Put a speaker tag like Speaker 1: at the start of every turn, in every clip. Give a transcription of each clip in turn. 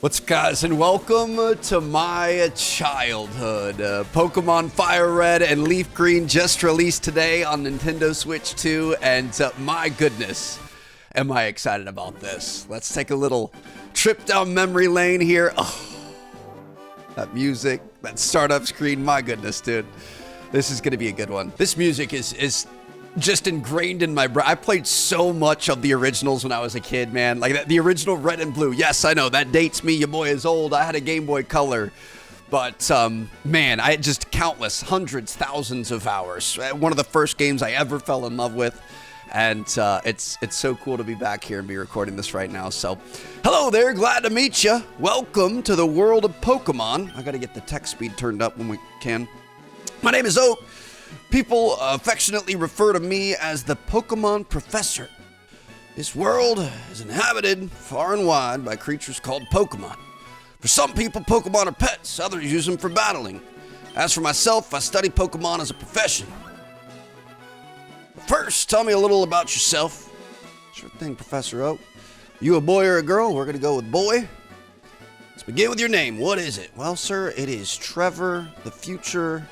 Speaker 1: What's up, guys, and welcome to my childhood. Pokemon Fire Red and Leaf Green just released today on Nintendo Switch 2, and my goodness, am I excited about this. Let's take a little trip down memory lane here. Oh, that music, that startup screen, my goodness, dude. This is going to be a good one. This music is just ingrained in my brain. I played so much of the originals when I was a kid, man. Like the original Red and Blue. Yes, I know that dates me. Your boy is old. I had a Game Boy Color, but man, I had just countless, hundreds, thousands of hours. One of the first games I ever fell in love with, and it's so cool to be back here and be recording this right now. So, hello there, glad to meet you. Welcome to the world of Pokemon. I got to get the text speed turned up when we can. My name is Oak. People affectionately refer to me as the Pokemon Professor. This world is inhabited far and wide by creatures called Pokemon. For some people, Pokemon are pets. Others use them for battling. As for myself, I study Pokemon as a profession. First, tell me a little about yourself. Sure thing, Professor Oak. You a boy or a girl? We're going to go with boy. Let's begin with your name. What is it? Well, sir, it is Trevor, the future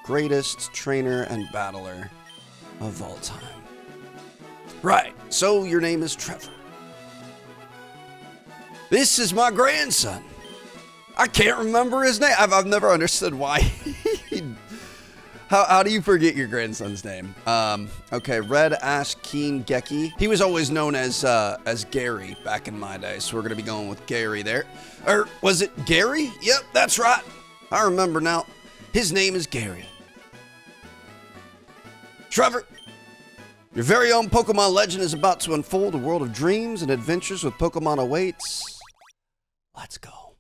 Speaker 1: greatest trainer and battler of all time. Right, so your name is Trevor. This is my grandson. I can't remember his name. I've never understood why. How do you forget your grandson's name? Okay, Red Ash Keen Geki. He was always known as Gary back in my day, so we're gonna be going with Gary there. Or was it Gary? Yep, that's right. I remember now. His name is Gary. Trevor, your very own Pokemon legend is about to unfold. A world of dreams and adventures with Pokemon awaits. Let's go.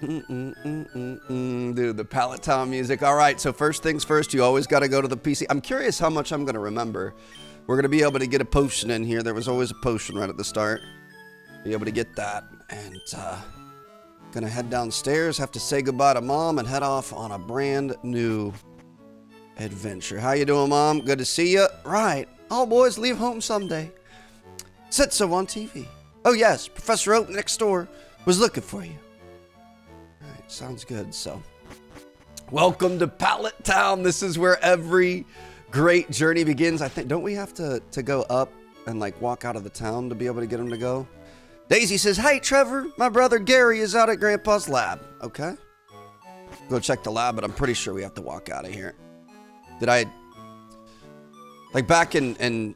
Speaker 1: Dude, the Pallet Town music. All right, so first things first, you always got to go to the PC. I'm curious how much I'm going to remember. We're going to be able to get a potion in here. There was always a potion right at the start. Be able to get that. And going to head downstairs, have to say goodbye to Mom, and head off on a brand new adventure. How you doing, Mom? Good to see you. Right. All boys leave home someday. Said so on TV. Oh, yes. Professor Oak next door was looking for you. All right. Sounds good. So, welcome to Pallet Town. This is where every great journey begins. I think, don't we have to go up and like walk out of the town to be able to get him to go? Daisy says, hey, Trevor, my brother Gary is out at Grandpa's lab. Okay. Go check the lab, but I'm pretty sure we have to walk out of here. Did I, like back I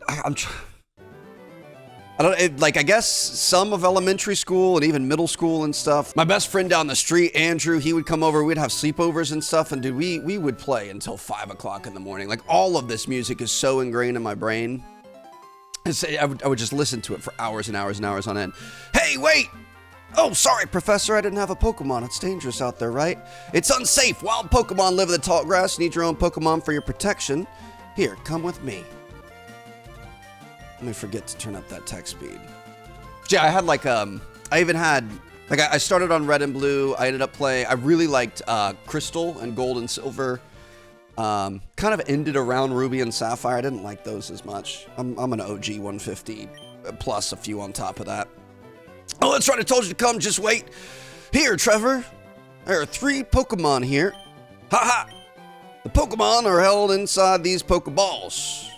Speaker 1: guess some of elementary school and even middle school and stuff. My best friend down the street, Andrew, he would come over, we'd have sleepovers and stuff, and dude, we would play until 5 o'clock in the morning. Like all of this music is so ingrained in my brain. I would just listen to it for hours and hours and hours on end. Hey, wait! Oh, sorry, Professor, I didn't have a Pokemon. It's dangerous out there, right? It's unsafe. Wild Pokemon live in the tall grass. You need your own Pokemon for your protection. Here, come with me. Let me forget to turn up that text speed. Yeah, I had like, I even had, like, I started on Red and Blue. I ended up playing, I really liked Crystal and Gold and Silver. Kind of ended around Ruby and Sapphire. I didn't like those as much. I'm an OG 150 plus a few on top of that. Oh, that's right. I told you to come. Just wait. Here, Trevor. There are 3 Pokemon here. Ha ha. The Pokemon are held inside these Pokeballs.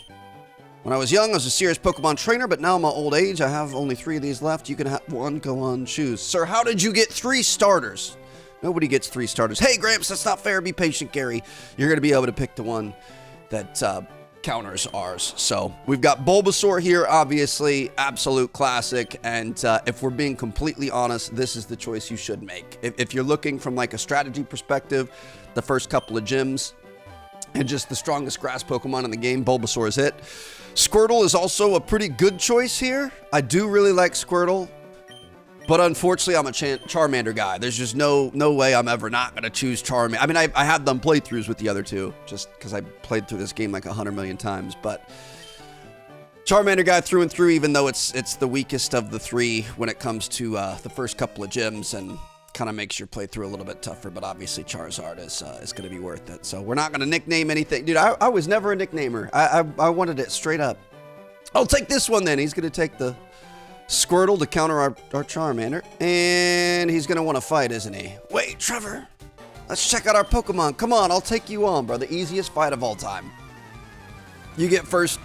Speaker 1: When I was young, I was a serious Pokemon trainer, but now in my old age, I have only 3 of these left. You can have one. Go on, choose. Sir, how did you get 3 starters? Nobody gets 3 starters. Hey, Gramps, that's not fair. Be patient, Gary. You're going to be able to pick the one that counters ours. So we've got Bulbasaur here, obviously, absolute classic. And if we're being completely honest, this is the choice you should make. If you're looking from like a strategy perspective, the first couple of gyms and just the strongest grass Pokemon in the game, Bulbasaur is it. Squirtle is also a pretty good choice here. I do really like Squirtle, but unfortunately, I'm a Charmander guy. There's just no way I'm ever not going to choose Charmander. I mean, I have done playthroughs with the other two, just because I played through this game like 100 million times, but Charmander guy through and through, even though it's the weakest of the 3 when it comes to the first couple of gyms, and kind of makes your playthrough a little bit tougher, but obviously Charizard is going to be worth it. So we're not going to nickname anything. Dude, I was never a nicknamer. I wanted it straight up. I'll take this one then. He's going to take the Squirtle to counter our Charmander. And he's going to want to fight, isn't he? Wait, Trevor. Let's check out our Pokemon. Come on, I'll take you on, bro. The easiest fight of all time. You get first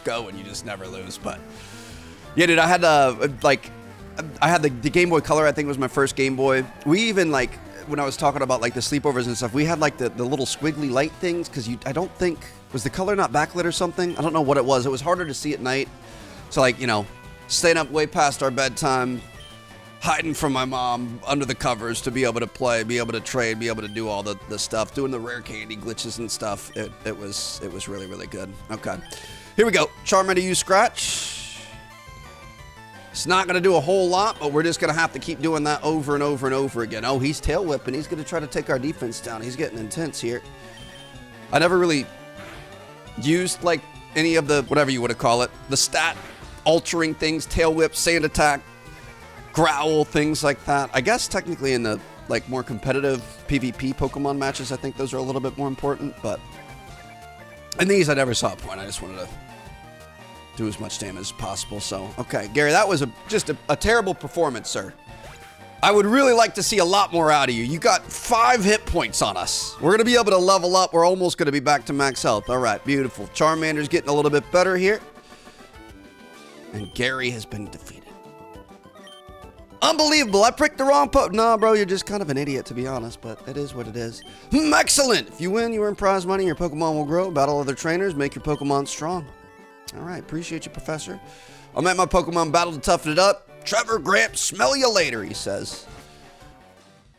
Speaker 1: go and you just never lose. But yeah, dude, I had the Game Boy Color. I think was my first Game Boy. We even like when I was talking about like the sleepovers and stuff, we had like the little squiggly light things because I don't think was the color not backlit or something. I don't know what it was. It was harder to see at night. So like, you know, staying up way past our bedtime, hiding from my mom under the covers to be able to play, be able to trade, be able to do all the stuff, doing the rare candy glitches and stuff. It was really, really good. Okay. Here we go. Charmander use Scratch. It's not going to do a whole lot, but we're just going to have to keep doing that over and over and over again. Oh, he's tail whipping. He's going to try to take our defense down. He's getting intense here. I never really used like any of the, whatever you want to call it, the stat altering things, tail whip, sand attack, growl, things like that. I guess technically in the like more competitive PvP Pokemon matches, I think those are a little bit more important, but in these I never saw a point. I just wanted to do as much damage as possible. So, okay, Gary, that was just a terrible performance, sir. I would really like to see a lot more out of you. You got 5 hit points on us. We're going to be able to level up. We're almost going to be back to max health. All right, beautiful. Charmander's getting a little bit better here. And Gary has been defeated. Unbelievable. I pricked the wrong Nah, bro, you're just kind of an idiot, to be honest, but it is what it is. Excellent. If you win, you earn prize money. Your Pokemon will grow. Battle other trainers. Make your Pokemon strong. All right. Appreciate you, Professor. I'm at my Pokemon battle to toughen it up. Trevor Gramps, smell you later, he says.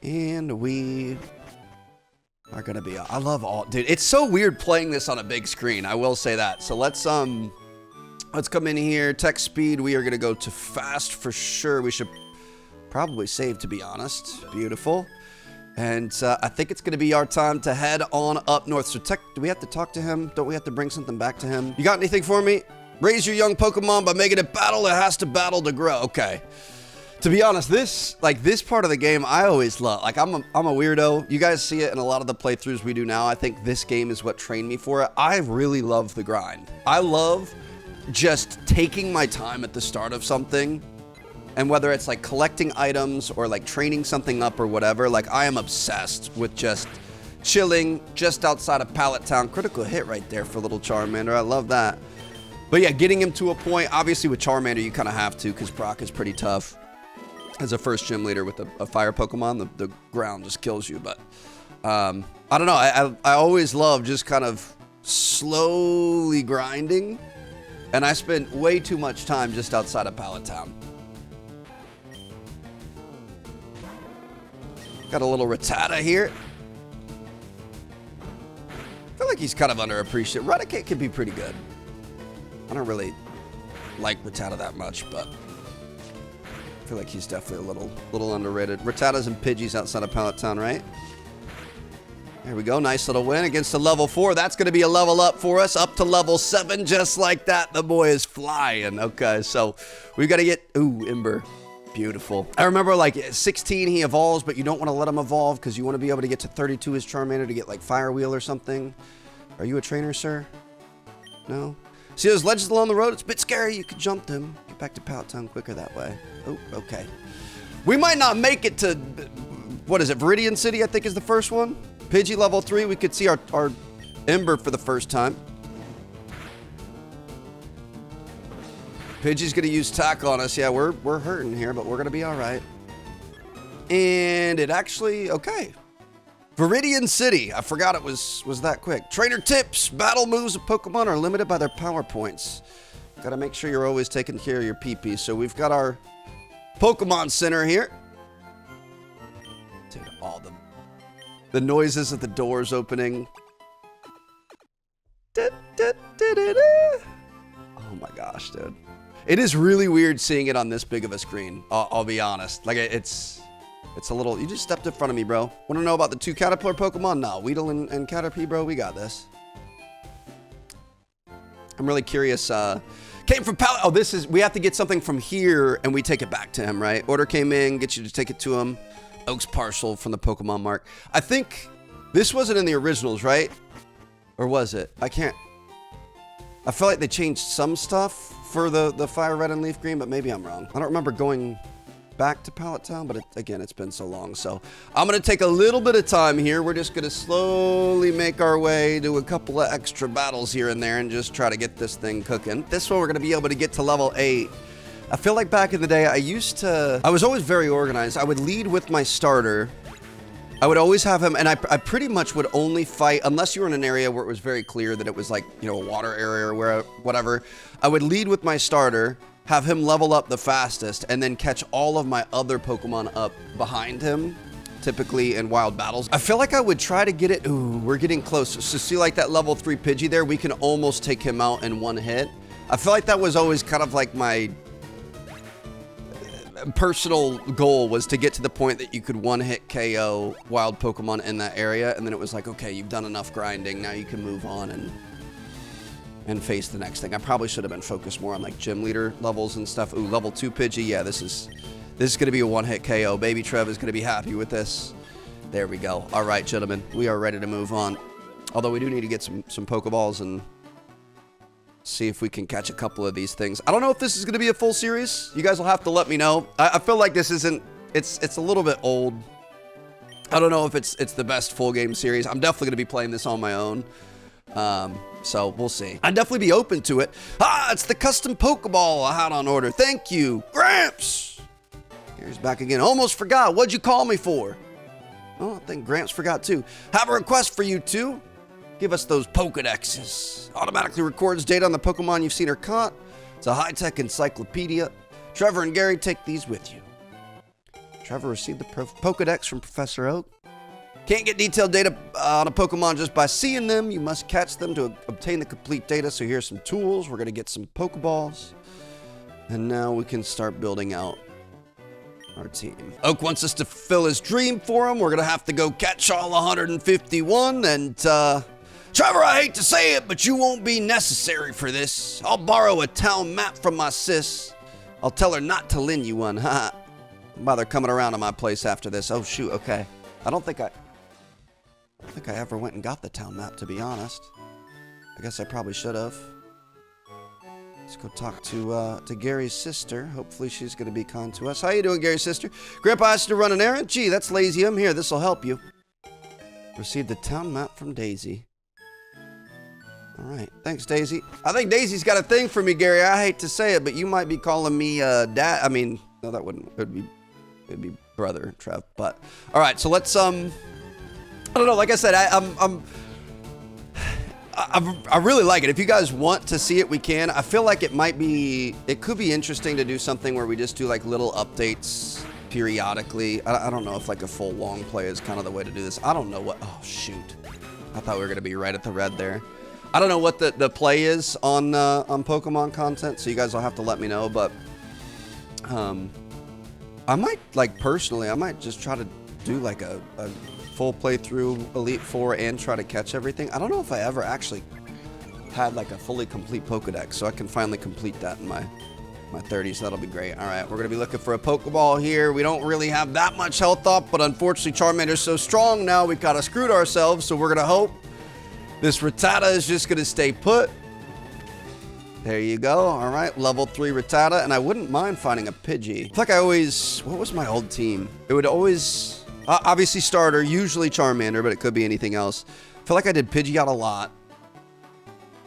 Speaker 1: And we are going to be... I love all... Dude, it's so weird playing this on a big screen. I will say that. So let's come in here. Tech speed, we are going to go to fast for sure. We should probably save, to be honest. Beautiful. And I think it's going to be our time to head on up north. So Tech, do we have to talk to him? Don't we have to bring something back to him? You got anything for me? Raise your young Pokemon by making it battle. It has to battle to grow. Okay. To be honest, this part of the game, I always love. Like, I'm a weirdo. You guys see it in a lot of the playthroughs we do now. I think this game is what trained me for it. I really love the grind. I love just taking my time at the start of something. And whether it's like collecting items or like training something up or whatever, like I am obsessed with just chilling just outside of Pallet Town. Critical hit right there for little Charmander. I love that. But yeah, getting him to a point, obviously with Charmander, you kind of have to because Brock is pretty tough. As a first gym leader with a fire Pokemon, the ground just kills you. But I don't know. I always love just kind of slowly grinding. And I spent way too much time just outside of Pallet Town. Got a little Rattata here. I feel like he's kind of underappreciated. Raticate can be pretty good. I don't really like Rattata that much, but I feel like he's definitely a little underrated. Rattatas and Pidgeys outside of Pallet Town, right? There we go. Nice little win against a level 4. That's going to be a level up for us, up to level 7, just like that. The boy is flying. Okay, so we got to get... Ooh, Ember. Beautiful. I remember, like, at 16, he evolves, but you don't want to let him evolve because you want to be able to get to 32 as Charmander to get, like, Fire Wheel or something. Are you a trainer, sir? No? See those ledges along the road? It's a bit scary. You could jump them. Get back to Pallet Town quicker that way. Oh, okay. We might not make it to, what is it, Viridian City, I think is the first one. Pidgey level 3. We could see our Ember for the first time. Pidgey's going to use Tack on us. Yeah, we're hurting here, but we're going to be all right. And it actually, okay. Viridian City. I forgot it was that quick. Trainer tips. Battle moves of Pokemon are limited by their power points. Got to make sure you're always taking care of your PP. So we've got our Pokemon Center here. Dude, all the noises of the doors opening. Oh my gosh, dude. It is really weird seeing it on this big of a screen. I'll be honest. Like, it's a little... You just stepped in front of me, bro. Want to know about the 2 Caterpillar Pokemon? No, Weedle and Caterpie, bro. We got this. I'm really curious. Came from Pallet... Oh, this is... We have to get something from here, and we take it back to him, right? Order came in. Get you to take it to him. Oak's parcel from the Pokemon Mark. I think this wasn't in the originals, right? Or was it? I can't... I feel like they changed some stuff for the fire red and leaf green, but maybe I'm wrong. I don't remember going back to Pallet Town, but again, it's been so long. So I'm going to take a little bit of time here. We're just going to slowly make our way to a couple of extra battles here and there and just try to get this thing cooking. This one, we're going to be able to get to level 8. I feel like back in the day, I was always very organized. I would lead with my starter. I would always have him, and I pretty much would only fight, unless you were in an area where it was very clear that it was like, you know, a water area or where, whatever. I would lead with my starter, have him level up the fastest, and then catch all of my other Pokemon up behind him, typically in wild battles. I feel like I would try to get it. Ooh, we're getting close. So see like that level 3 Pidgey there? We can almost take him out in one hit. I feel like that was always kind of like my personal goal, was to get to the point that you could one-hit KO wild Pokemon in that area, and then it was like, okay, you've done enough grinding, now you can move on and face the next thing. I probably should have been focused more on like gym leader levels and stuff. Ooh, level 2 Pidgey, yeah, this is gonna be a one-hit KO. Baby Trev is gonna be happy with this. There we go. All right, gentlemen, we are ready to move on. Although we do need to get some Pokeballs and see if we can catch a couple of these things. I don't know if this is going to be a full series. You guys will have to let me know. I feel like this isn't, it's a little bit old. I don't know if it's the best full game series. I'm definitely going to be playing this on my own. So we'll see. I'd definitely be open to it. Ah, it's the custom Pokeball I had on order. Thank you, Gramps. Here's back again. Almost forgot. What'd you call me for? Oh, I think Gramps forgot too. Have a request for you two. Give us those Pokedexes. Automatically records data on the Pokemon you've seen or caught. It's a high-tech encyclopedia. Trevor and Gary, take these with you. Trevor received the Pokedex from Professor Oak. Can't get detailed data on a Pokemon just by seeing them. You must catch them to obtain the complete data. So here's some tools. We're going to get some Pokeballs. And now we can start building out our team. Oak wants us to fulfill his dream for him. We're going to have to go catch all 151 and, Trevor, I hate to say it, but you won't be necessary for this. I'll borrow a town map from my sis. I'll tell her not to lend you one. Haha. Bother coming around to my place after this. Oh, shoot. Okay. I don't think I ever went and got the town map, to be honest. I guess I probably should have. Let's go talk to Gary's sister. Hopefully she's going to be kind to us. How you doing, Gary's sister? Grandpa asked you to run an errand? Gee, that's lazy. I'm here. This will help you. Received the town map from Daisy. All right. Thanks, Daisy. I think Daisy's got a thing for me, Gary. I hate to say it, but you might be calling me dad. I mean, no, that wouldn't. It'd be brother, Trev. But all right. So let's I don't know. Like I said, I really like it. If you guys want to see it, we can. I feel like it could be interesting to do something where we just do like little updates periodically. I don't know if like a full long play is kind of the way to do this. I don't know what. Oh shoot! I thought we were gonna be right at the red there. I don't know what the play is on Pokemon content, so you guys will have to let me know. But I might, like, personally, I might just try to do like a full playthrough Elite Four and try to catch everything. I don't know if I ever actually had like a fully complete Pokedex, so I can finally complete that in my 30s. That'll be great. All right, we're gonna be looking for a Pokeball here. We don't really have that much health up, but unfortunately Charmander's so strong now we've kind of screwed ourselves. So we're gonna hope this Rattata is just gonna stay put. There you go. All right, level 3 Rattata, and I wouldn't mind finding a Pidgey. I feel like I always, what was my old team? It would always, obviously starter, usually Charmander, but it could be anything else. I feel like I did Pidgeot a lot,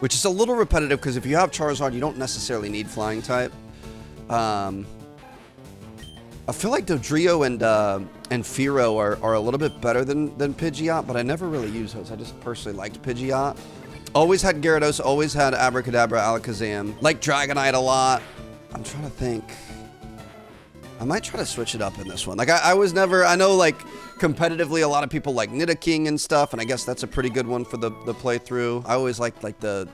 Speaker 1: which is a little repetitive because if you have Charizard, you don't necessarily need Flying type. I feel like Dodrio and Fearow are a little bit better than Pidgeot, but I never really used those. I just personally liked Pidgeot. Always had Gyarados, always had Abracadabra, Alakazam. Like Dragonite a lot. I'm trying to think. I might try to switch it up in this one. Like I was never, I know like competitively a lot of people like Nidoking and stuff, and I guess that's a pretty good one for the playthrough. I always liked like the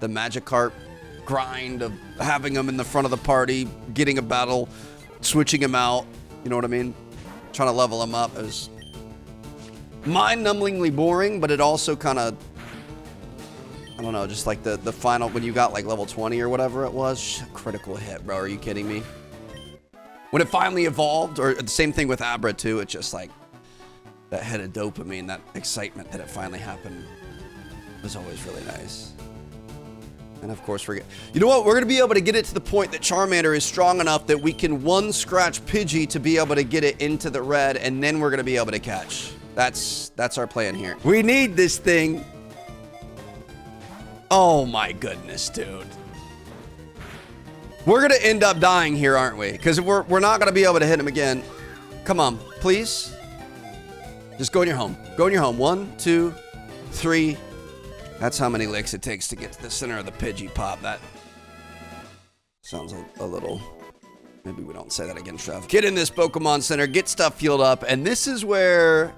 Speaker 1: Magikarp grind of having them in the front of the party, getting a battle, switching him out, you know what I mean? Trying to level him up. It was mind-numbingly boring, but it also kind of, I don't know, just like the final, when you got like level 20 or whatever it was, critical hit, bro. Are you kidding me? When it finally evolved, or the same thing with Abra too, it's just like that hit of dopamine, that excitement that it finally happened was always really nice. And of course, you know what? We're going to be able to get it to the point that Charmander is strong enough that we can one-scratch Pidgey to be able to get it into the red, and then we're going to be able to catch. That's our plan here. We need this thing. Oh my goodness, dude. We're going to end up dying here, aren't we? Because we're not going to be able to hit him again. Come on, please. Just go in your home. Go in your home. 1, 2, 3. That's how many licks it takes to get to the center of the Pidgey pop. That sounds a little... Maybe we don't say that again, Chef. Get in this Pokemon Center, get stuff fueled up, and this is where,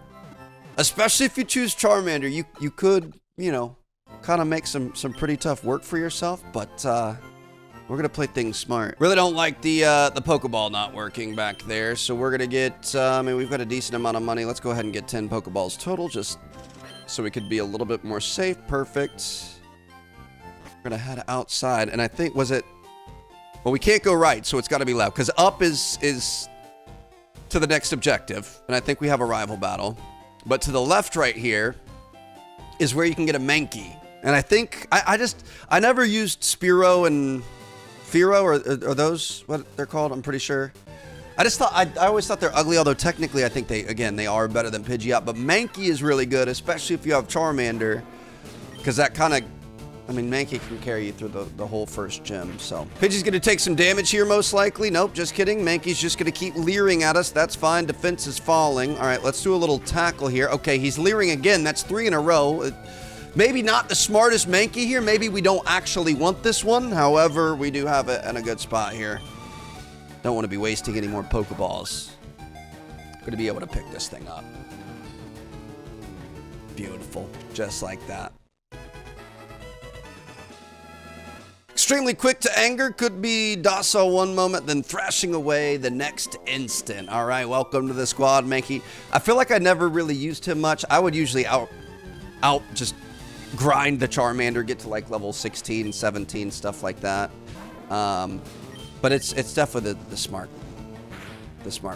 Speaker 1: especially if you choose Charmander, you could, you know, kind of make some pretty tough work for yourself, but we're going to play things smart. Really don't like the Pokeball not working back there, so we're going to get, I mean, we've got a decent amount of money. Let's go ahead and get 10 Pokeballs total, just so we could be a little bit more safe. Perfect. We're going to head outside, and I think, was it... Well, we can't go right, so it's got to be left, because up is to the next objective, and I think we have a rival battle. But to the left right here is where you can get a Mankey. And I think, I never used Spearow and Fearow, or are those what they're called? I'm pretty sure. I just thought, I always thought they're ugly, although technically I think they are better than Pidgeot. But Mankey is really good, especially if you have Charmander, because that kind of, I mean, Mankey can carry you through the whole first gym, so. Pidgey's going to take some damage here, most likely. Nope, just kidding. Mankey's just going to keep leering at us. That's fine. Defense is falling. All right, let's do a little tackle here. Okay, he's leering again. That's 3 in a row. Maybe not the smartest Mankey here. Maybe we don't actually want this one. However, we do have it in a good spot here. Don't want to be wasting any more Pokeballs. Going to be able to pick this thing up. Beautiful. Just like that. Extremely quick to anger, could be docile one moment, then thrashing away the next instant. All right, welcome to the squad, Mankey. I feel like I never really used him much. I would usually just grind the Charmander, get to like level 16, 17, stuff like that. But it's definitely the smart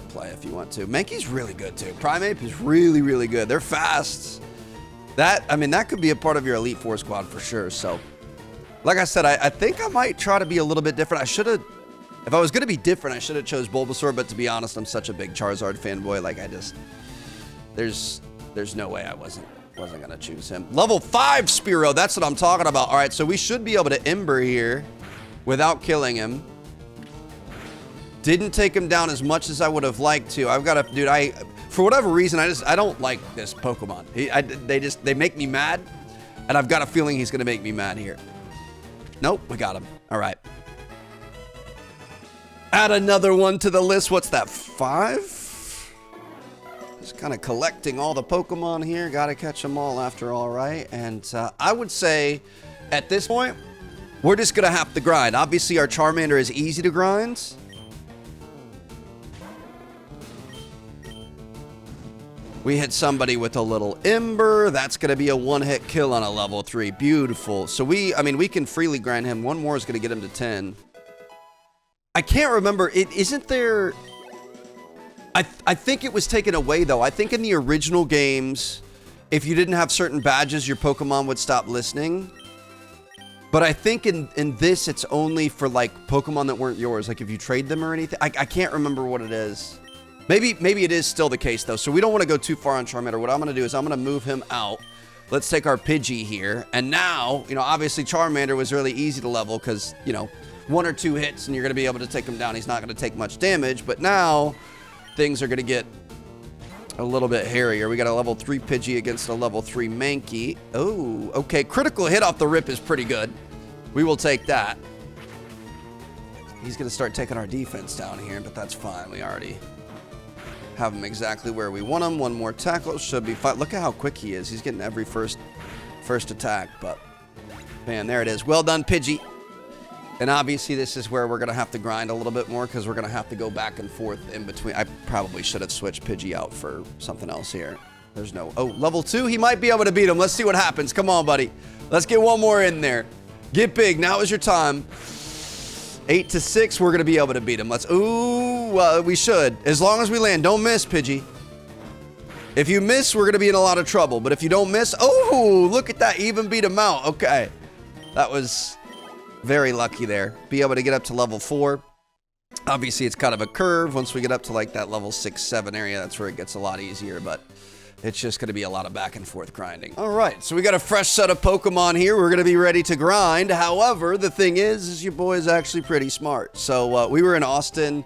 Speaker 1: play if you want to. Mankey's really good too. Primeape is really, really good. They're fast. I mean, that could be a part of your Elite Four squad for sure, so. Like I said, I think I might try to be a little bit different. I should have, if I was going to be different, I should have chose Bulbasaur, but to be honest, I'm such a big Charizard fanboy. Like, there's no way I wasn't going to choose him. Level 5 Spearow, that's what I'm talking about. All right, so we should be able to Ember here without killing him. Didn't take him down as much as I would have liked to. I've got to, dude, for whatever reason, I don't like this Pokemon. They make me mad, and I've got a feeling he's going to make me mad here. Nope, we got him. All right. Add another one to the list. What's that, 5? Just kind of collecting all the Pokemon here. Got to catch them all after all, right? And I would say at this point, we're just going to have to grind. Obviously, our Charmander is easy to grind. We hit somebody with a little Ember. That's going to be a one-hit kill on a level 3. Beautiful. So I mean, we can freely grind him. One more is going to get him to 10. I can't remember. Isn't there... I think it was taken away, though. I think in the original games, if you didn't have certain badges, your Pokemon would stop listening. But I think in this, it's only for, like, Pokemon that weren't yours. Like, if you trade them or anything. I can't remember what it is. Maybe it is still the case, though. So we don't want to go too far on Charmander. What I'm going to do is I'm going to move him out. Let's take our Pidgey here. And now, you know, obviously Charmander was really easy to level because, you know, 1 or 2 hits and you're going to be able to take him down. He's not going to take much damage. But now things are going to get a little bit hairier. We got a level 3 Pidgey against a level 3 Mankey. Oh, okay. Critical hit off the rip is pretty good. We will take that. He's going to start taking our defense down here, but that's fine. We already... have him exactly where we want him. One more tackle should be fine. Look at how quick he is. He's getting every first attack, but man, there it is. Well done, Pidgey. And obviously this is where we're going to have to grind a little bit more because we're going to have to go back and forth in between. I probably should have switched Pidgey out for something else here. There's no... Oh, level 2. He might be able to beat him. Let's see what happens. Come on, buddy. Let's get one more in there. Get big. Now is your time. 8 to 6, we're going to be able to beat him. Let's... Ooh, we should. As long as we land. Don't miss, Pidgey. If you miss, we're going to be in a lot of trouble. But if you don't miss... Oh, look at that. Even beat him out. Okay. That was very lucky there. Be able to get up to level 4. Obviously, it's kind of a curve. Once we get up to like that level 6, 7 area, that's where it gets a lot easier, but it's just going to be a lot of back and forth grinding. All right, so we got a fresh set of Pokemon here. We're going to be ready to grind. However, the thing is your boy is actually pretty smart. So we were in Austin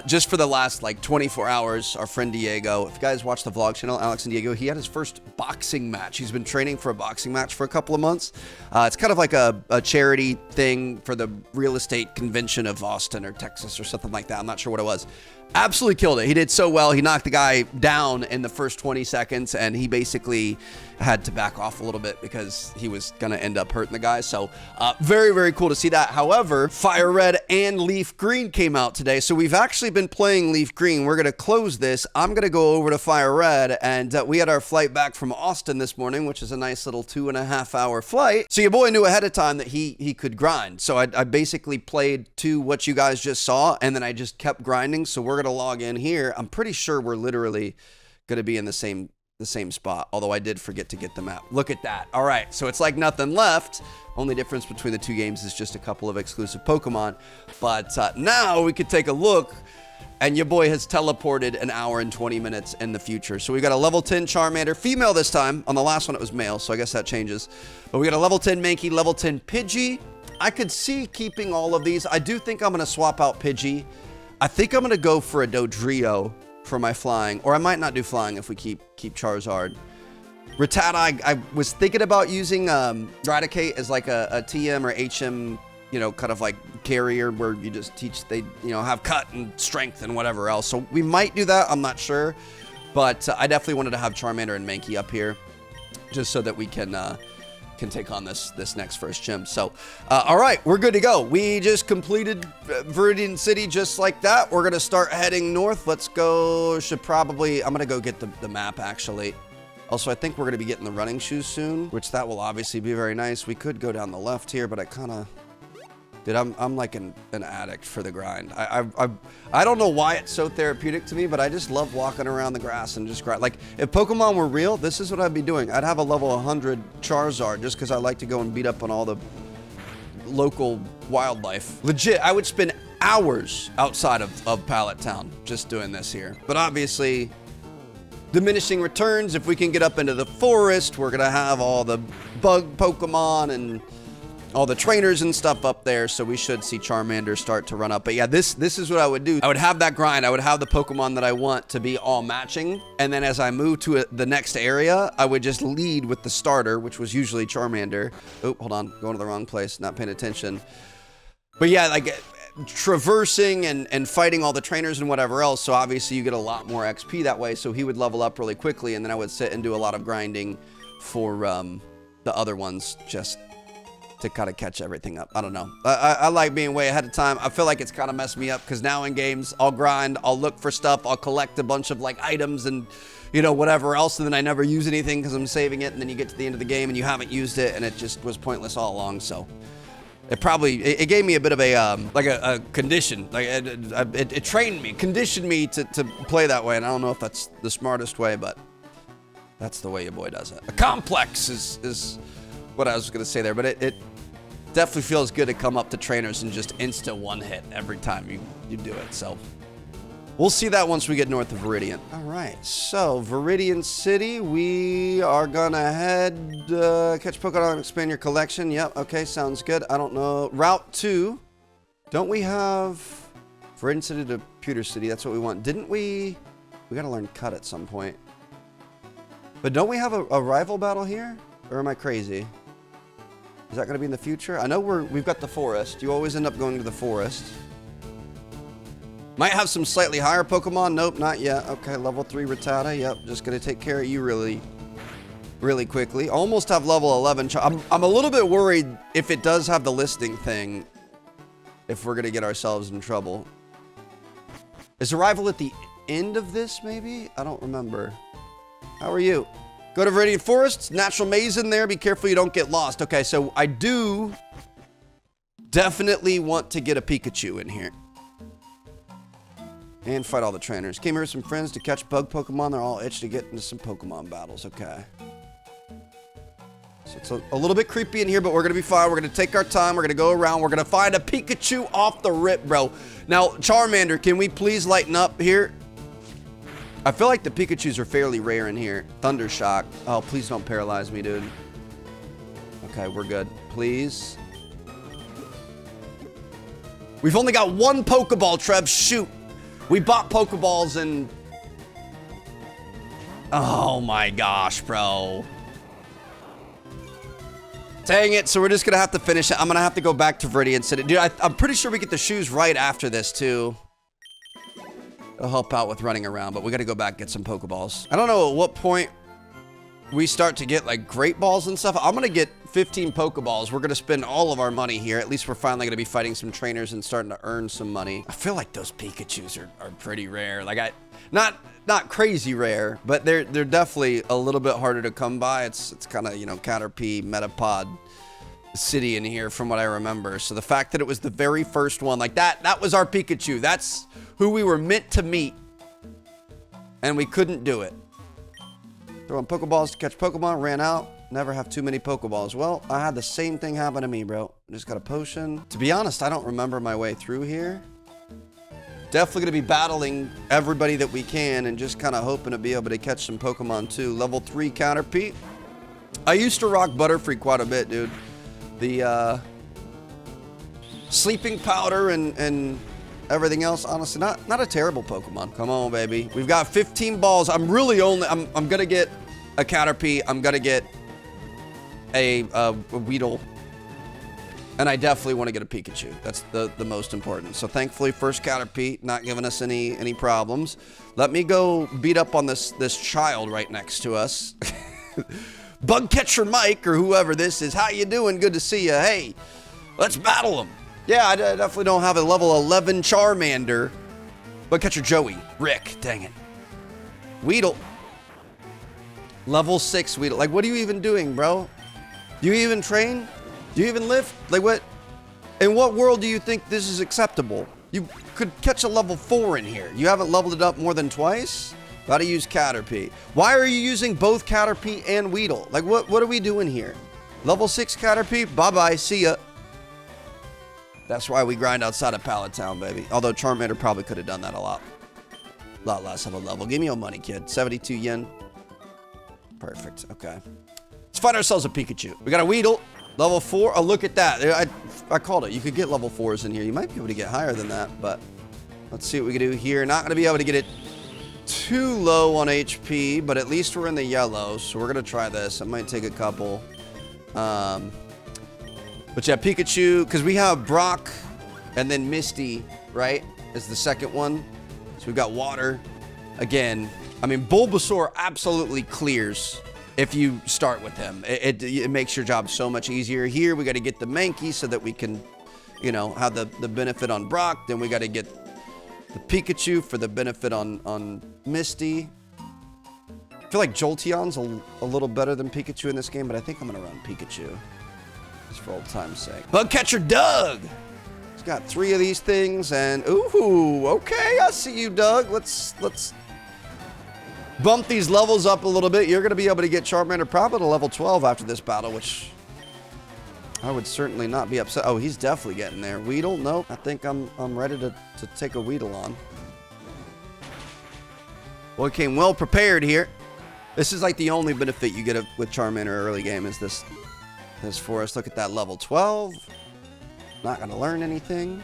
Speaker 1: just for the last like 24 hours. Our friend Diego, if you guys watch the vlog channel, Alex and Diego, he had his first boxing match. He's been training for a boxing match for a couple of months. It's kind of like a charity thing for the real estate convention of Austin or Texas or something like that. I'm not sure what it was. Absolutely killed it. He did so well. He knocked the guy down in the first 20 seconds, and he basically had to back off a little bit because he was going to end up hurting the guy. So very, very cool to see that. However, Fire Red and Leaf Green came out today. So we've actually been playing Leaf Green. We're going to close this. I'm going to go over to Fire Red, and we had our flight back from Austin this morning, which is a nice little 2.5-hour flight. So your boy knew ahead of time that he could grind. So I basically played to what you guys just saw, and then I just kept grinding. So we're going to log in here. I'm pretty sure we're literally going to be in the same spot, although I did forget to get the map. Look at that. All right, so it's like nothing left. Only difference between the two games is just a couple of exclusive Pokemon. But now we could take a look, and your boy has teleported an hour and 20 minutes in the future. So we got a level 10 Charmander, female this time. On the last one it was male, so I guess that changes. But we got a level 10 Mankey, level 10 Pidgey. I could see keeping all of these. I do think I'm going to swap out Pidgey. I think I'm going to go for a Dodrio for my flying, or I might not do flying if we keep Charizard. Rattata, I was thinking about using Raticate as like a TM or HM, you know, kind of like carrier where you just teach, they, you know, have cut and strength and whatever else. So we might do that. I'm not sure, but I definitely wanted to have Charmander and Mankey up here just so that we can take on this next first gym. So, all right, we're good to go. We just completed Viridian City just like that. We're going to start heading north. Let's go. I'm going to go get the map, actually. Also, I think we're going to be getting the running shoes soon, which that will obviously be very nice. We could go down the left here, but I kind of... Dude, I'm like an addict for the grind. I don't know why it's so therapeutic to me, but I just love walking around the grass and just grind. Like, if Pokemon were real, this is what I'd be doing. I'd have a level 100 Charizard just because I like to go and beat up on all the local wildlife. Legit, I would spend hours outside of Pallet Town just doing this here. But obviously, diminishing returns. If we can get up into the forest, we're going to have all the bug Pokemon and all the trainers and stuff up there, so we should see Charmander start to run up. But yeah, this is what I would do. I would have that grind. I would have the Pokemon that I want to be all matching, and then as I move to the next area, I would just lead with the starter, which was usually Charmander. Oh, hold on, going to the wrong place, not paying attention. But yeah, like traversing and fighting all the trainers and whatever else, so obviously you get a lot more XP that way, so he would level up really quickly, and then I would sit and do a lot of grinding for the other ones, just to kind of catch everything up. I don't know. I like being way ahead of time. I feel like it's kind of messed me up because now in games, I'll grind, I'll look for stuff, I'll collect a bunch of like items and, you know, whatever else, and then I never use anything because I'm saving it, and then you get to the end of the game and you haven't used it, and it just was pointless all along. So it gave me a bit of a condition. Like it trained me, conditioned me to play that way, and I don't know if that's the smartest way, but that's the way your boy does it. A complex is what I was going to say there, but it definitely feels good to come up to trainers and just insta one hit every time you do it. So we'll see that once we get north of Viridian. All right, so Viridian City, we are gonna head catch Pokemon and expand your collection. Yep, okay, sounds good. I don't know, Route 2. Don't we have Viridian City to Pewter City? That's what we want. Didn't we gotta learn cut at some point, but don't we have a rival battle here, or am I crazy? Is that going to be in the future? I know we've got the forest. You always end up going to the forest. Might have some slightly higher Pokemon. Nope, not yet. Okay, level 3 Rattata. Yep, just going to take care of you really, really quickly. Almost have level 11. I'm a little bit worried if it does have the listing thing, if we're going to get ourselves in trouble. Is the rival at the end of this, maybe? I don't remember. How are you? Go to Viridian Forest, natural maze in there. Be careful you don't get lost. Okay, so I do definitely want to get a Pikachu in here. And fight all the trainers. Came here with some friends to catch bug Pokemon. They're all itched to get into some Pokemon battles. Okay. So it's a little bit creepy in here, but we're going to be fine. We're going to take our time. We're going to go around. We're going to find a Pikachu off the rip, bro. Now, Charmander, can we please lighten up here? I feel like the Pikachus are fairly rare in here. Thunder Shock. Oh, please don't paralyze me, dude. Okay, we're good. Please. We've only got one Pokeball, Trev. Shoot. We bought Pokeballs and... Oh my gosh, bro. Dang it, so we're just gonna have to finish it. I'm gonna have to go back to Viridian City. Dude, I'm pretty sure we get the shoes right after this, too. It'll help out with running around, but we gotta go back and get some Pokeballs. I don't know at what point we start to get, like, Great Balls and stuff. I'm gonna get 15 Pokeballs. We're gonna spend all of our money here. At least we're finally gonna be fighting some trainers and starting to earn some money. I feel like those Pikachus are pretty rare. Like, not crazy rare, but they're definitely a little bit harder to come by. It's kind of, you know, Caterpie, Metapod City in here from what I remember. So the fact that it was the very first one, like that was our Pikachu. That's who we were meant to meet. And we couldn't do it. Throwing Pokeballs to catch Pokemon, ran out. Never have too many Pokeballs. Well, I had the same thing happen to me, bro. Just got a potion. To be honest, I don't remember my way through here. Definitely going to be battling everybody that we can and just kind of hoping to be able to catch some Pokemon too. Level 3 Caterpie. I used to rock Butterfree quite a bit, dude. The sleeping powder and everything else, honestly, not a terrible Pokemon. Come on, baby. We've got 15 balls. I'm going to get a Caterpie. I'm going to get a Weedle. And I definitely want to get a Pikachu. That's the most important. So thankfully, first Caterpie, not giving us any problems. Let me go beat up on this child right next to us. Bug Catcher Mike, or whoever this is. How you doing? Good to see you. Hey, let's battle him. Yeah, I definitely don't have a level 11 Charmander. Bug Catcher Joey. Rick, dang it. Weedle. Level 6 Weedle. Like, what are you even doing, bro? Do you even train? Do you even lift? Like, what? In what world do you think this is acceptable? You could catch a level 4 in here. You haven't leveled it up more than twice? Gotta use Caterpie. Why are you using both Caterpie and Weedle? Like, what are we doing here? Level 6 Caterpie? Bye-bye. See ya. That's why we grind outside of Pallet Town, baby. Although Charmander probably could have done that a lot less of a level. Give me your money, kid. 72 yen. Perfect. Okay. Let's find ourselves a Pikachu. We got a Weedle. Level 4. Oh, look at that. I called it. You could get level 4s in here. You might be able to get higher than that, but let's see what we can do here. Not going to be able to get it too low on HP, but at least we're in the yellow, so we're going to try this. It might take a couple. But yeah, Pikachu, because we have Brock and then Misty, right, is the second one. So we've got water. Again, I mean, Bulbasaur absolutely clears if you start with him. It makes your job so much easier. Here, we got to get the Mankey so that we can, you know, have the benefit on Brock. Then we got to get the Pikachu for the benefit on Misty. I feel like Jolteon's a little better than Pikachu in this game, but I think I'm going to run Pikachu. Just for old time's sake. Bug Catcher Doug! He's got 3 of these things, and ooh, okay, I see you, Doug. Let's bump these levels up a little bit. You're going to be able to get Charmander probably to level 12 after this battle, which I would certainly not be upset. Oh, he's definitely getting there. Weedle? Nope. I think I'm ready to take a Weedle on. Well, we came well prepared here. This is like the only benefit you get with Charmander early game is this forest. Look at that level 12. Not going to learn anything.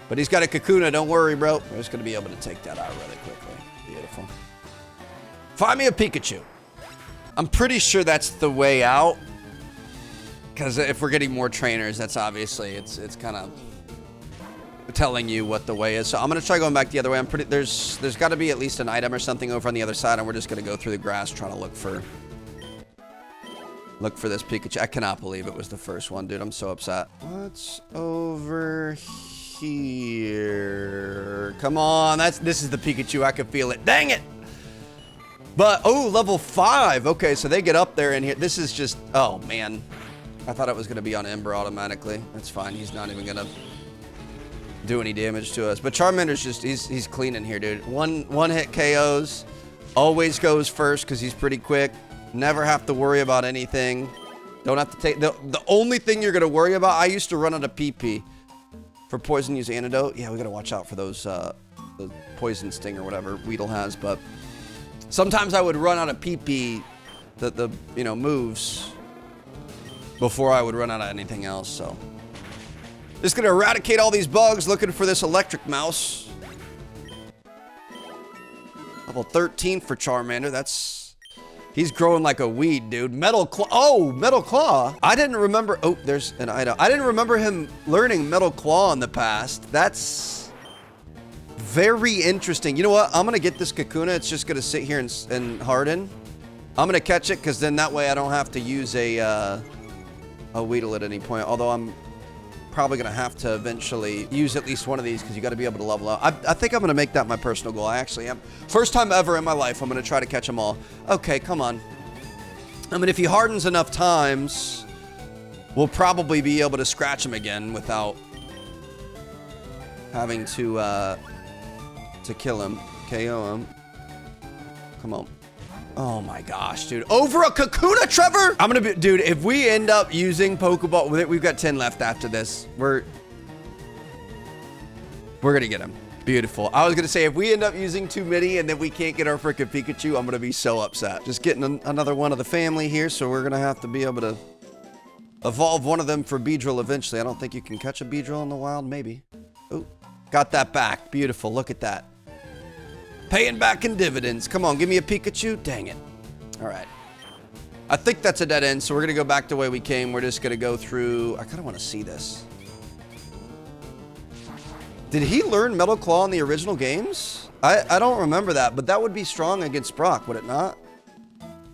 Speaker 1: But he's got a Kakuna. Don't worry, bro. We're just going to be able to take that out really quickly. Beautiful. Find me a Pikachu. I'm pretty sure that's the way out. Because if we're getting more trainers, that's obviously, it's kind of telling you what the way is. So I'm going to try going back the other way. There's got to be at least an item or something over on the other side, and we're just going to go through the grass trying to look for this Pikachu. I cannot believe it was the first one, dude. I'm so upset. What's over here? Come on. This is the Pikachu. I can feel it. Dang it. But, oh, level 5. Okay, so they get up there in here. This is just, oh, man. I thought it was going to be on Ember automatically. That's fine. He's not even going to do any damage to us. But Charmander's just, he's clean in here, dude. One hit KOs. Always goes first because he's pretty quick. Never have to worry about anything. Don't have to take... The only thing you're going to worry about... I used to run out of PP for poison use antidote. Yeah, we got to watch out for those... the poison sting or whatever Weedle has, but... Sometimes I would run out of PP... The you know, moves... before I would run out of anything else, so... Just gonna eradicate all these bugs, looking for this electric mouse. Level 13 for Charmander, that's... He's growing like a weed, dude. Metal Claw, oh, Metal Claw. I didn't remember, oh, there's an item. I didn't remember him learning Metal Claw in the past. That's very interesting. You know what, I'm gonna get this Kakuna, it's just gonna sit here and harden. I'm gonna catch it, because then that way I don't have to use a Weedle at any point, although I'm probably gonna have to eventually use at least one of these because you got to be able to level up. I think I'm gonna make that my personal goal. I actually am. First time ever in my life, I'm gonna try to catch them all. Okay, come on. I mean, if he hardens enough times, we'll probably be able to scratch him again without having to kill him, KO him. Come on. Oh my gosh, dude. Over a Kakuna, Trevor? I'm gonna be, dude, if we end up using Pokeball, we've got 10 left after this. We're gonna get him. Beautiful. I was gonna say, if we end up using too many and then we can't get our freaking Pikachu, I'm gonna be so upset. Just getting another one of the family here, so we're gonna have to be able to evolve one of them for Beedrill eventually. I don't think you can catch a Beedrill in the wild, maybe. Oh, got that back. Beautiful, look at that. Paying back in dividends. Come on, give me a Pikachu. Dang it. All right. I think that's a dead end, so we're going to go back the way we came. We're just going to go through... I kind of want to see this. Did he learn Metal Claw in the original games? I don't remember that, but that would be strong against Brock, would it not?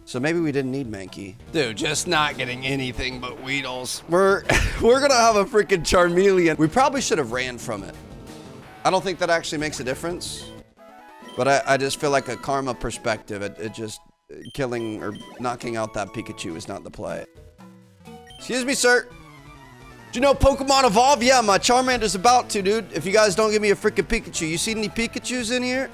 Speaker 1: So maybe we didn't need Mankey. Dude, just not getting anything but Weedles. We're going to have a freaking Charmeleon. We probably should have ran from it. I don't think that actually makes a difference. But I just feel like a karma perspective, it just killing or knocking out that Pikachu is not the play. Excuse me, sir. Do you know Pokemon evolve? Yeah, my Charmander's about to, dude. If you guys don't give me a freaking Pikachu. You see any Pikachus in here?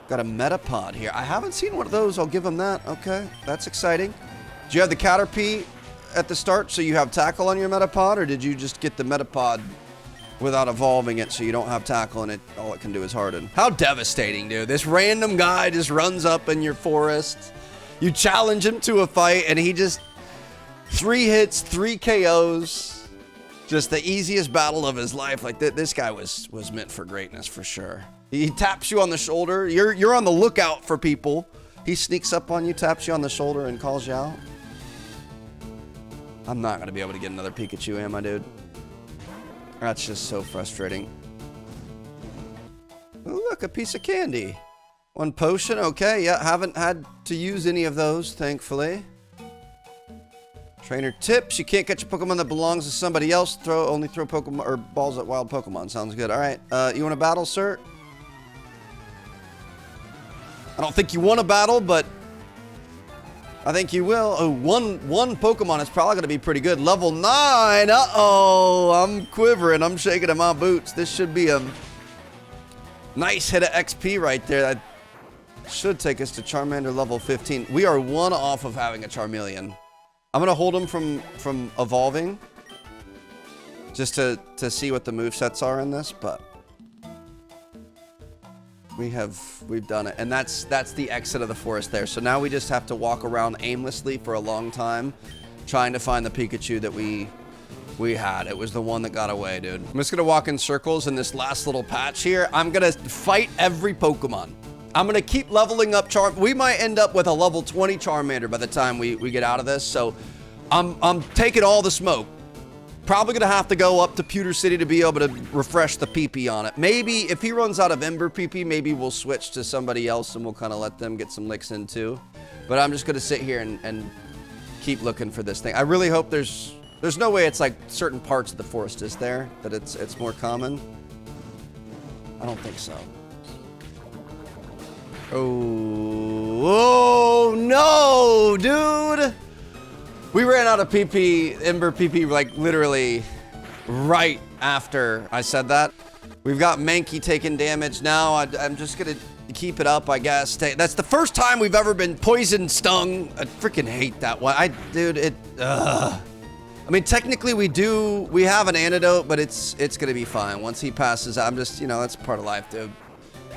Speaker 1: Got a Metapod here. I haven't seen one of those. I'll give him that. Okay, that's exciting. Do you have the Caterpie at the start so you have Tackle on your Metapod? Or did you just get the Metapod without evolving it so you don't have Tackle and all it can do is harden? How devastating, dude. This random guy just runs up in your forest. You challenge him to a fight and he just 3 hits, 3 KOs. Just the easiest battle of his life. Like this guy was meant for greatness for sure. He taps you on the shoulder. You're on the lookout for people. He sneaks up on you, taps you on the shoulder and calls you out. I'm not gonna be able to get another Pikachu, am I, dude? That's just so frustrating. Oh, look, a piece of candy. 1 potion, okay, yeah, haven't had to use any of those, thankfully. Trainer tips, you can't catch a Pokemon that belongs to somebody else. Only throw Pokemon or balls at wild Pokemon. Sounds good. All right, you want to battle, sir? I don't think you want to battle, but I think you will. Oh, one Pokemon is probably going to be pretty good. Level 9. Uh-oh. I'm quivering. I'm shaking in my boots. This should be a nice hit of XP right there. That should take us to Charmander level 15. We are 1 off of having a Charmeleon. I'm going to hold him from evolving just to see what the movesets are in this, but we've done it. And that's the exit of the forest there. So now we just have to walk around aimlessly for a long time trying to find the Pikachu that we had. It was the one that got away, dude. I'm just going to walk in circles in this last little patch here. I'm going to fight every Pokemon. I'm going to keep leveling up we might end up with a level 20 Charmander by the time we get out of this. So I'm taking all the smoke. Probably going to have to go up to Pewter City to be able to refresh the PP on it. Maybe if he runs out of Ember PP, maybe we'll switch to somebody else and we'll kind of let them get some licks in too. But I'm just going to sit here and keep looking for this thing. I really hope there's no way it's like certain parts of the forest is there, that it's more common. I don't think so. Oh no, dude. We ran out of PP, Ember PP, like literally right after I said that. We've got Mankey taking damage now. I'm just gonna keep it up, I guess. That's the first time we've ever been poison stung. I freaking hate that one. I mean, technically we have an antidote, but it's gonna be fine. Once he passes, I'm just, you know, that's part of life, dude.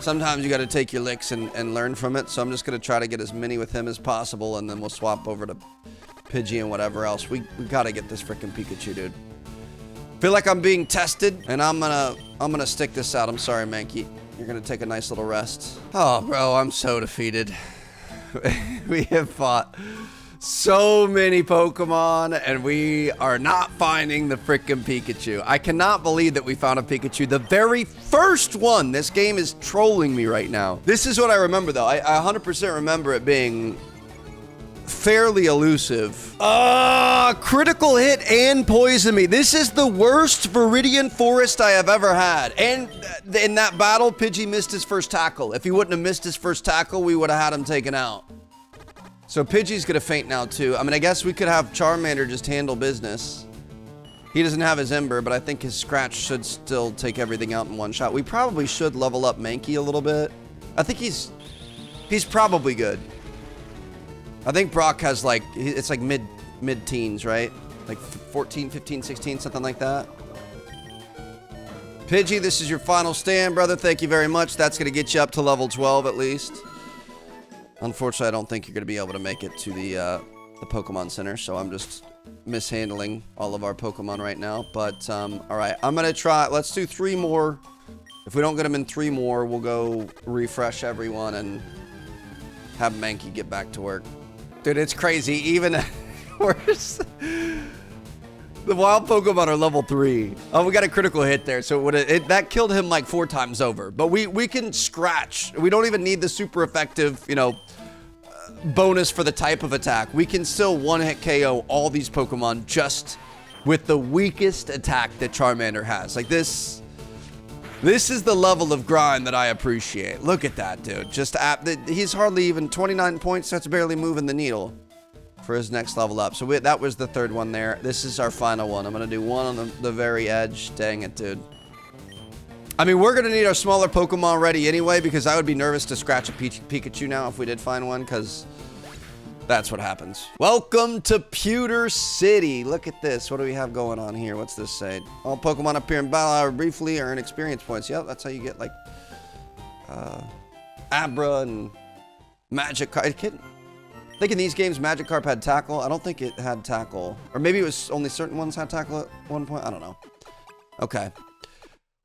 Speaker 1: Sometimes you gotta take your licks and learn from it. So I'm just gonna try to get as many with him as possible, and then we'll swap over to Pidgey and whatever else. We gotta get this freaking Pikachu, dude. Feel like I'm being tested, and I'm gonna stick this out. I'm sorry, Mankey. You're gonna take a nice little rest. Oh, bro, I'm so defeated. We have fought so many Pokemon, and we are not finding the freaking Pikachu. I cannot believe that we found a Pikachu. The very first one. This game is trolling me right now. This is what I remember, though. I 100% remember it being fairly elusive. Critical hit and poison me. This is the worst Viridian Forest I have ever had. And in that battle, Pidgey missed his first tackle. If he wouldn't have missed his first tackle, we would have had him taken out. So Pidgey's gonna faint now too. I mean, I guess we could have Charmander just handle business. He doesn't have his Ember, but I think his Scratch should still take everything out in one shot. We probably should level up Mankey a little bit. I think he's probably good. I think Brock has like, it's like mid-teens, right? Like 14, 15, 16, something like that. Pidgey, this is your final stand, brother. Thank you very much. That's going to get you up to level 12 at least. Unfortunately, I don't think you're going to be able to make it to the Pokemon Center, so I'm just mishandling all of our Pokemon right now. But, all right, I'm going to try. Let's do 3 more. If we don't get them in 3 more, we'll go refresh everyone and have Mankey get back to work. Dude, it's crazy. Even worse. The wild Pokemon are level 3. Oh, we got a critical hit there. So that killed him like 4 times over. But we can scratch. We don't even need the super effective, you know, bonus for the type of attack. We can still one-hit KO all these Pokemon just with the weakest attack that Charmander has. Like this is the level of grind that I appreciate. Look at that, dude. He's hardly even 29 points. That's barely moving the needle for his next level up. So that was the 3rd one there. This is our final one. I'm going to do one on the very edge. Dang it, dude. I mean, we're going to need our smaller Pokemon ready anyway, because I would be nervous to scratch a Pikachu now if we did find one, because that's what happens. Welcome to Pewter City. Look at this. What do we have going on here? What's this say? All Pokemon appear in battle hour briefly earn experience points. Yep, that's how you get like Abra and Magikarp. I think in these games Magikarp had tackle. I don't think it had tackle. Or maybe it was only certain ones had tackle at one point. I don't know. Okay.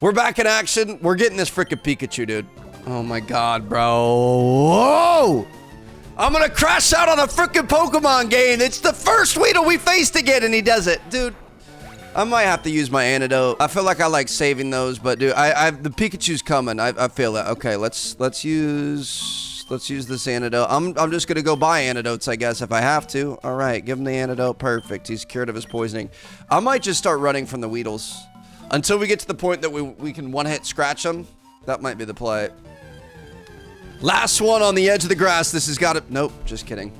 Speaker 1: We're back in action. We're getting this freaking Pikachu, dude. Oh my god, bro. Whoa! I'm gonna crash out on a freaking Pokemon game. It's the first Weedle we faced again, and he does it. Dude, I might have to use my antidote. I feel like I like saving those, but dude, the Pikachu's coming. I feel that. Okay, let's use this antidote. I'm just gonna go buy antidotes, I guess, if I have to. All right, give him the antidote. Perfect. He's cured of his poisoning. I might just start running from the Weedles until we get to the point that we can one-hit scratch them. That might be the play. Last one on the edge of the grass. This has got it. Nope, just kidding.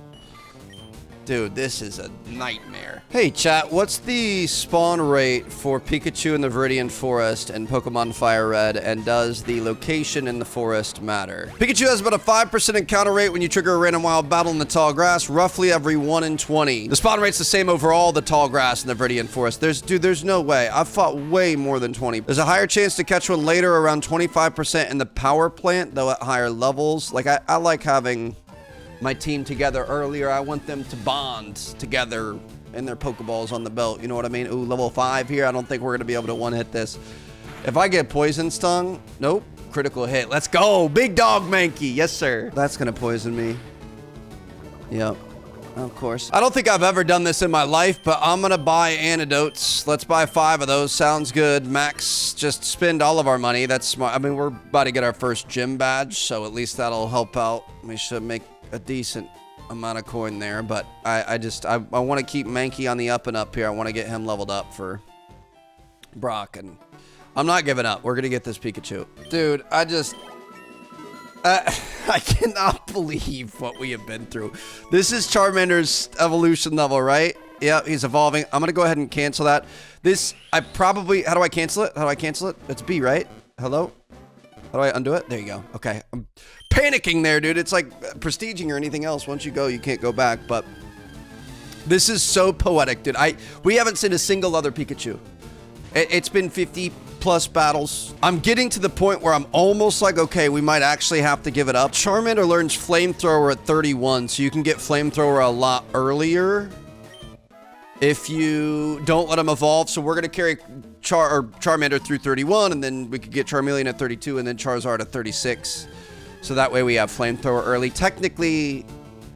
Speaker 1: Dude, this is a nightmare. Hey, chat, what's the spawn rate for Pikachu in the Viridian Forest and Pokemon Fire Red, and does the location in the forest matter? Pikachu has about a 5% encounter rate when you trigger a random wild battle in the tall grass, roughly every 1 in 20. The spawn rate's the same over all the tall grass in the Viridian Forest. There's no way. I've fought way more than 20. There's a higher chance to catch one later, around 25% in the power plant, though at higher levels. Like, I like having my team together earlier. I want them to bond together in their Pokeballs on the belt. You know what I mean? Ooh, level 5 here. I don't think we're going to be able to one-hit this. If I get poison stung, nope. Critical hit. Let's go. Big dog Mankey. Yes, sir. That's going to poison me. Yep. Of course. I don't think I've ever done this in my life, but I'm going to buy antidotes. Let's buy 5 of those. Sounds good. Max, just spend all of our money. That's smart. I mean, we're about to get our first gym badge, so at least that'll help out. We should make a decent amount of coin there, but I want to keep Mankey on the up and up here. I want to get him leveled up for Brock, and I'm not giving up. We're gonna get this Pikachu. Dude, I cannot believe what we have been through. This is Charmander's evolution level, right? Yeah, he's evolving. I'm gonna go ahead and cancel that. How do I cancel it? How do I cancel it? It's B, right? Hello? How do I undo it? There you go. Okay. I'm panicking there, dude. It's like prestiging or anything else. Once you go, you can't go back. But this is so poetic, dude. We haven't seen a single other Pikachu. It's been 50 plus battles. I'm getting to the point where I'm almost like, okay, we might actually have to give it up. Charmander learns Flamethrower at 31, so you can get Flamethrower a lot earlier if you don't let him evolve. So we're going to carry Charmander through 31, and then we could get Charmeleon at 32, and then Charizard at 36. So that way we have Flamethrower early. Technically,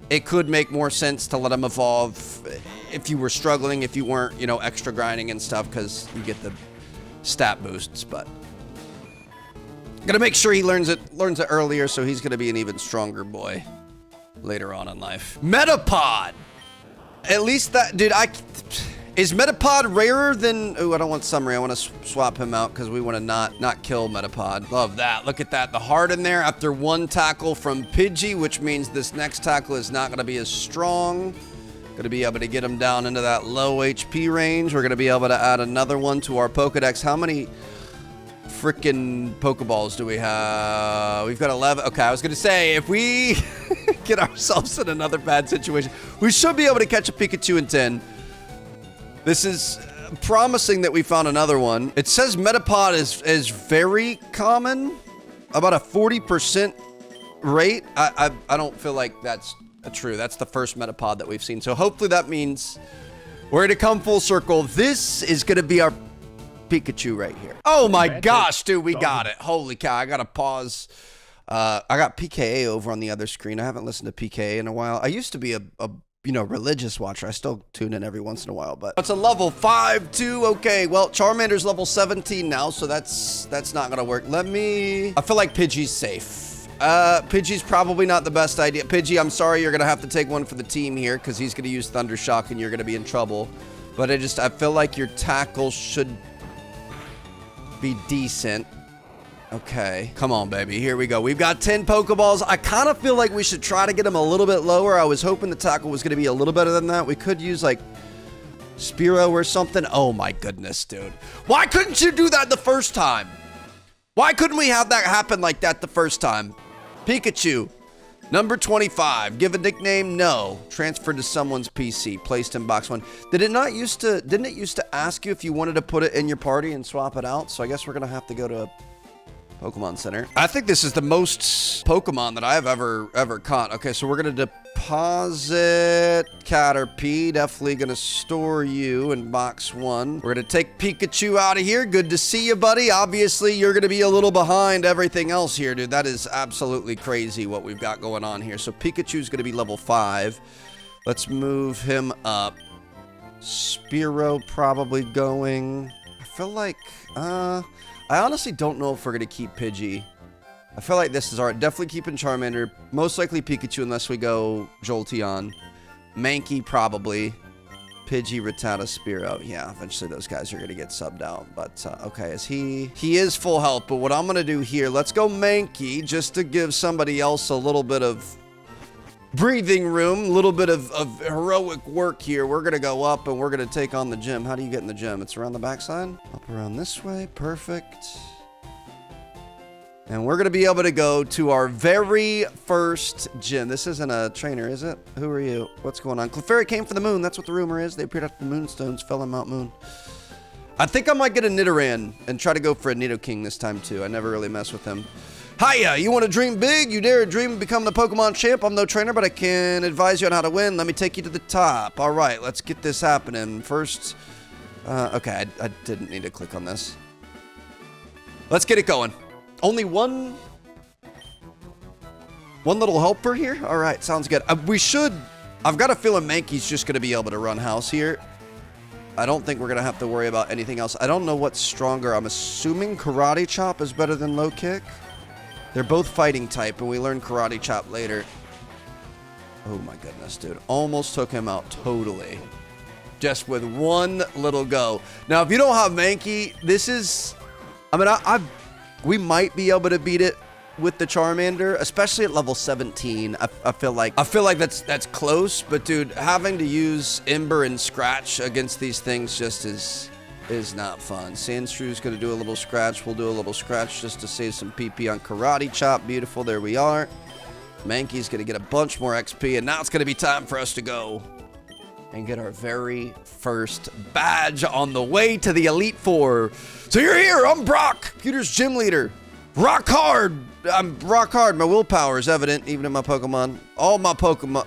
Speaker 1: it could make more sense to let him evolve if you were struggling, if you weren't, you know, extra grinding and stuff, because you get the stat boosts. But gonna make sure he learns it earlier, so he's gonna be an even stronger boy later on in life. Metapod. At least that, dude. Is Metapod rarer than? Oh, I don't want Summary. I want to swap him out because we want to not kill Metapod. Love that. Look at that. The heart in there after one tackle from Pidgey, which means this next tackle is not going to be as strong. Going to be able to get him down into that low HP range. We're going to be able to add another one to our Pokedex. How many freaking Pokeballs do we have? We've got 11. Okay, I was going to say, if we get ourselves in another bad situation, we should be able to catch a Pikachu in 10. This is promising that we found another one. It says Metapod is very common, about a 40% rate. I don't feel like that's true. That's the first Metapod that we've seen. So hopefully that means we're gonna come full circle. This is gonna be our Pikachu right here. Oh my gosh, dude, we got it. Holy cow, I gotta pause. I got PKA over on the other screen. I haven't listened to PKA in a while. I used to be a you know, religious watcher. I still tune in every once in a while, but it's a level 5 too. Okay, well, Charmander's level 17 now, so that's not gonna work. I feel like Pidgey's safe. Pidgey's probably not the best idea. Pidgey, I'm sorry, you're gonna have to take one for the team here because he's gonna use Thunder Shock and you're gonna be in trouble. But I feel like your tackle should be decent. Okay, come on, baby. Here we go. We've got 10 Pokeballs. I kind of feel like we should try to get them a little bit lower. I was hoping the tackle was going to be a little better than that. We could use, like, Spearow or something. Oh, my goodness, dude. Why couldn't you do that the first time? Why couldn't we have that happen like that the first time? Pikachu, number 25. Give a nickname? No. Transferred to someone's PC. Placed in box 1. Didn't it used to ask you if you wanted to put it in your party and swap it out? So I guess we're going to have to go to Pokemon Center. I think this is the most Pokemon that I've ever caught. Okay, so we're gonna deposit Caterpie. Definitely gonna store you in box 1. We're gonna take Pikachu out of here. Good to see you, buddy. Obviously, you're gonna be a little behind everything else here, dude. That is absolutely crazy what we've got going on here. So Pikachu's gonna be level 5. Let's move him up. Spearow probably going. I feel like, I honestly don't know if we're going to keep Pidgey. I feel like this is our definitely keeping Charmander. Most likely Pikachu unless we go Jolteon. Mankey probably. Pidgey, Rattata, Spearow. Yeah, eventually those guys are going to get subbed out. But, okay, he is full health. But what I'm going to do here, let's go Mankey just to give somebody else a little bit of breathing room, a little bit of heroic work here. We're going to go up and we're going to take on the gym. How do you get in the gym? It's around the backside? Up around this way. Perfect. And we're going to be able to go to our very first gym. This isn't a trainer, is it? Who are you? What's going on? Clefairy came for the moon. That's what the rumor is. They appeared after the moonstones, fell on Mount Moon. I think I might get a Nidoran and try to go for a Nidoking this time too. I never really mess with him. Hiya, you want to dream big? You dare dream and become the Pokemon champ? I'm no trainer, but I can advise you on how to win. Let me take you to the top. All right, let's get this happening. First, okay, I didn't need to click on this. Let's get it going. Only one little helper here? All right, sounds good. I've got a feeling Mankey's just going to be able to run house here. I don't think we're going to have to worry about anything else. I don't know what's stronger. I'm assuming Karate Chop is better than Low Kick. They're both fighting type, and we learn Karate Chop later. Oh my goodness, dude. Almost took him out totally. Just with one little go. Now, if you don't have Mankey, this is... I mean, we might be able to beat it with the Charmander, especially at level 17. I feel like that's close, but dude, having to use Ember and Scratch against these things just is is not fun. Sandstrew's going to do a little scratch. We'll do a little scratch just to save some PP on Karate Chop. Beautiful. There we are. Mankey's going to get a bunch more XP, and now it's going to be time for us to go and get our very first badge on the way to the Elite Four. So you're here. I'm Brock, Computer's gym leader. Rock hard. I'm rock hard. My willpower is evident, even in my Pokemon. All my Pokemon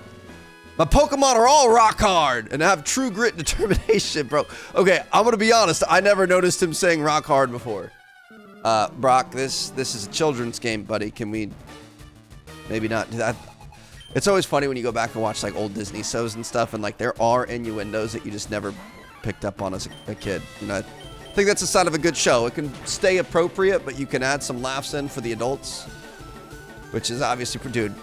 Speaker 1: are all rock hard and have true grit and determination, bro. Okay, I'm gonna be honest. I never noticed him saying rock hard before. Brock, this is a children's game, buddy. Can we maybe not do that? It's always funny when you go back and watch like old Disney shows and stuff, and like there are innuendos that you just never picked up on as a kid. You know, I think that's a sign of a good show. It can stay appropriate, but you can add some laughs in for the adults, which is obviously for dude.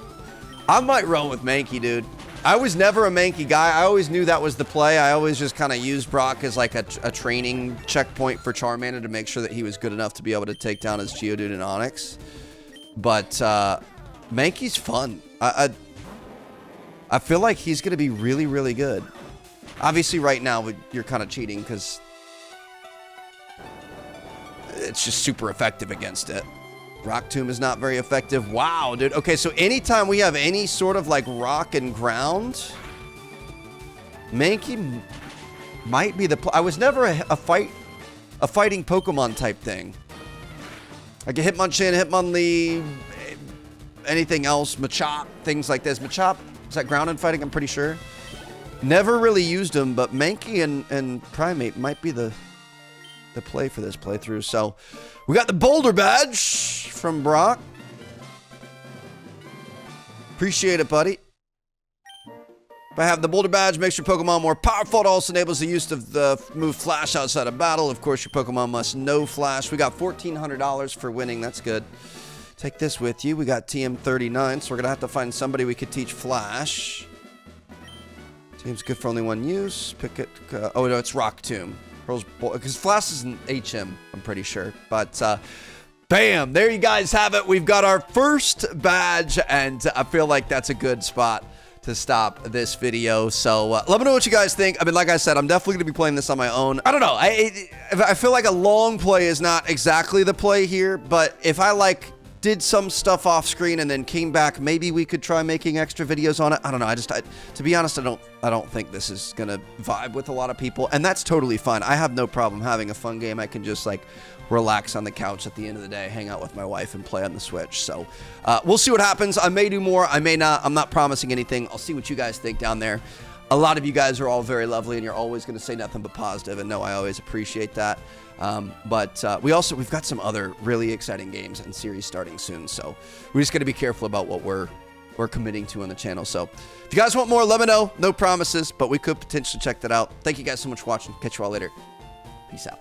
Speaker 1: I might roll with Mankey, dude. I was never a Mankey guy. I always knew that was the play. I always just kind of used Brock as like a training checkpoint for Charmander to make sure that he was good enough to be able to take down his Geodude and Onix. But Mankey's fun. I feel like he's going to be really, really good. Obviously, right now, you're kind of cheating because it's just super effective against it. Rock Tomb is not very effective. Wow, dude. Okay, so anytime we have any sort of like rock and ground, Mankey might be the I was never a fighting Pokemon type thing. Like a Hitmonchan, Hitmonlee, anything else, Machop, things like this. Machop, is that ground and fighting? I'm pretty sure. Never really used them, but Mankey and Primate might be the play for this playthrough. So we got the Boulder badge from Brock. Appreciate it, buddy. If I have the Boulder badge, makes your Pokemon more powerful. It also enables the use of the move Flash outside of battle. Of course, your Pokemon must know Flash. We got $1,400 for winning. That's good. Take this with you. We got TM39, so we're going to have to find somebody we could teach Flash. TM's good for only one use. Pick it. Oh, no, it's Rock Tomb. Because Flash is an HM, I'm pretty sure. But, bam, there you guys have it. We've got our first badge, and I feel like that's a good spot to stop this video. So let me know what you guys think. I mean, like I said, I'm definitely going to be playing this on my own. I don't know. I feel like a long play is not exactly the play here, but if I like did some stuff off screen and then came back, maybe we could try making extra videos on it. I don't know. To be honest, I don't think this is gonna vibe with a lot of people, and that's totally fine. I have no problem having a fun game. I can just like relax on the couch at the end of the day, hang out with my wife, and play on the Switch. So we'll see what happens. I may do more. I may not. I'm not promising anything. I'll see what you guys think down there. A lot of you guys are all very lovely, and you're always going to say nothing but positive, and no, I always appreciate that. But we've got some other really exciting games and series starting soon, so we're just going to be careful about what we're committing to on the channel. So if you guys want more, let me know. No promises, but we could potentially check that out. Thank you guys so much for watching. Catch you all later. Peace out.